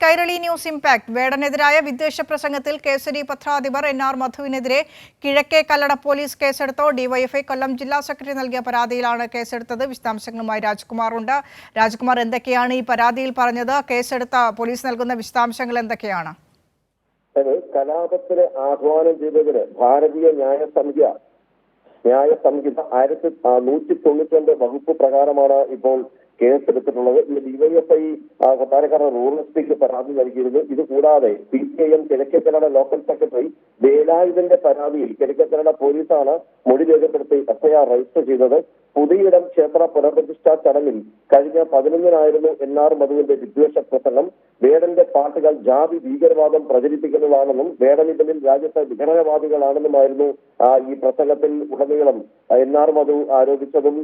Kairali news impact. വേടനെതിരായ വിദ്വേഷ പ്രസംഗത്തിൽ Kesari പത്രാധിപർ NR മധുവിനെതിരെ കിഴക്കേ കല്ലട പോലീസ് കേസെടുത്തു. ഡിവൈഎഫ്ഐ കൊല്ലം ജില്ലാ സെക്രട്ടറി നൽകിയ പരാതിയിലാണ് കേസെടുത്തത്. വിശദാംശങ്ങളുമായി രാജ്കുമാർ ഉണ്ട്. രാജ്കുമാർ, എന്തൊക്കെയാണ് ഈ പരാതിയിൽ പറഞ്ഞത്? കേസെടുത്ത പോലീസ് നൽകുന്ന വിശദാംശങ്ങൾ എന്തൊക്കെയാണ്? കലാപത്തിന് ആഹ്വാനം ചെയ്തതിന് ഭാരതീയ ന്യായ സംഹിത 1192 വകുപ്പ് പ്രകാരമാണ് ഇപ്പോൾ കേസെടുത്തിട്ടുള്ളത്. ഇത് ഡിവൈഎഫ്ഐ കൊട്ടാരക്കര റൂറൽ എസ്പിക്ക് പരാതി നൽകിയിരുന്നു. ഇത് കൂടാതെ CPIM കിഴക്കേക്കല്ലട ലോക്കൽ സെക്രട്ടറി വേലായുധന്റെ പരാതിയിൽ കിഴക്കേക്കല്ലട പോലീസാണ് മൊഴി രേഖപ്പെടുത്തി FIR രജിസ്റ്റർ ചെയ്തത്. പുതിയിടം ക്ഷേത്ര പുനഃപ്രതിഷ്ഠാ ചടങ്ങിൽ കഴിഞ്ഞ 11-നായിരുന്നു NR മധുവിന്റെ വിദ്വേഷ പ്രസംഗം. വേടന്റെ പാട്ടുകൾ ജാതി ഭീകരവാദം പ്രചരിപ്പിക്കുന്നതാണെന്നും വേടന് പിന്നിൽ രാജ്യത്തെ വിഘടനവാദികളാണെന്നുമായിരുന്നു ഈ പ്രസംഗത്തിൽ ഉടനീളം NR മധു ആരോപിച്ചതും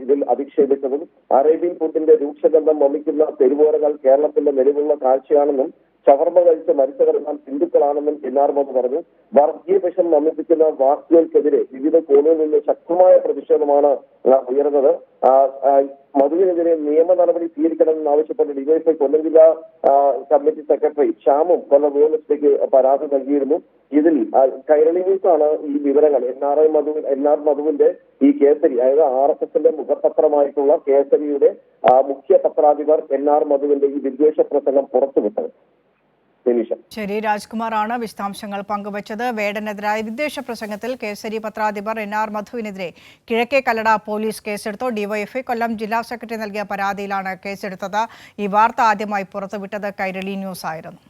ഇതിൽ അധിക്ഷേപിച്ചതും. അറേബ്യൻ ഫുഡിന്റെ രൂക്ഷഗന്ധം വമിക്കുന്ന തെരുവോരങ്ങൾ കേരളത്തിന്റെ നിലവിലുള്ള കാഴ്ചയാണെന്നും ഷവർമ കഴിച്ച് മരിച്ചവരെല്ലാം ഹിന്ദുക്കളാണെന്നും NR മധു പറഞ്ഞു. വർഗീയ വിഷം വമിപ്പിക്കുന്ന വാക്കുകൾക്കെതിരെ വിവിധ കോണുകളിൽ നിന്ന് ശക്തമായ പ്രതിഷേധമാണ് ഉയർന്നത്. മധുവിനെതിരെ നിയമ നടപടി സ്വീകരിക്കണമെന്നാവശ്യപ്പെട്ട് ഡിവൈഎഫ്ഐ കൊല്ലം ജില്ലാ കമ്മിറ്റി സെക്രട്ടറി ശ്യാമും കൊല്ലം റൂറൽ എസ്പിക്ക് പരാതി നൽകിയിരുന്നു. ഇതിൽ കൈരളി ന്യൂസാണ് ഈ വിവരങ്ങൾ NR മധുവിന്റെ ഈ കേസരി, അതായത് RSSന്റെ മുഖപത്രമായിട്ടുള്ള കേസരിയുടെ മുഖ്യ പത്രാധിപർ NR മധുവിന്റെ ഈ വിദ്വേഷ പ്രസംഗം പുറത്തുവിട്ടത്. ശരി, രാജ്കുമാറാണ് വിശദാംശങ്ങൾ പങ്കുവച്ചത്. വേടനെതിരായ വിദ്വേഷ പ്രസംഗത്തിൽ കേസരി പത്രാധിപർ NR മധുവിനെതിരെ കിഴക്കേ കല്ലട പോലീസ് കേസെടുത്തു. ഡിവൈഎഫ്ഐ കൊല്ലം ജില്ലാ സെക്രട്ടറി നൽകിയ പരാതിയിലാണ് കേസെടുത്തത്. ഈ വാർത്ത ആദ്യമായി പുറത്തുവിട്ടത് കൈരളി ന്യൂസ് ആയിരുന്നു.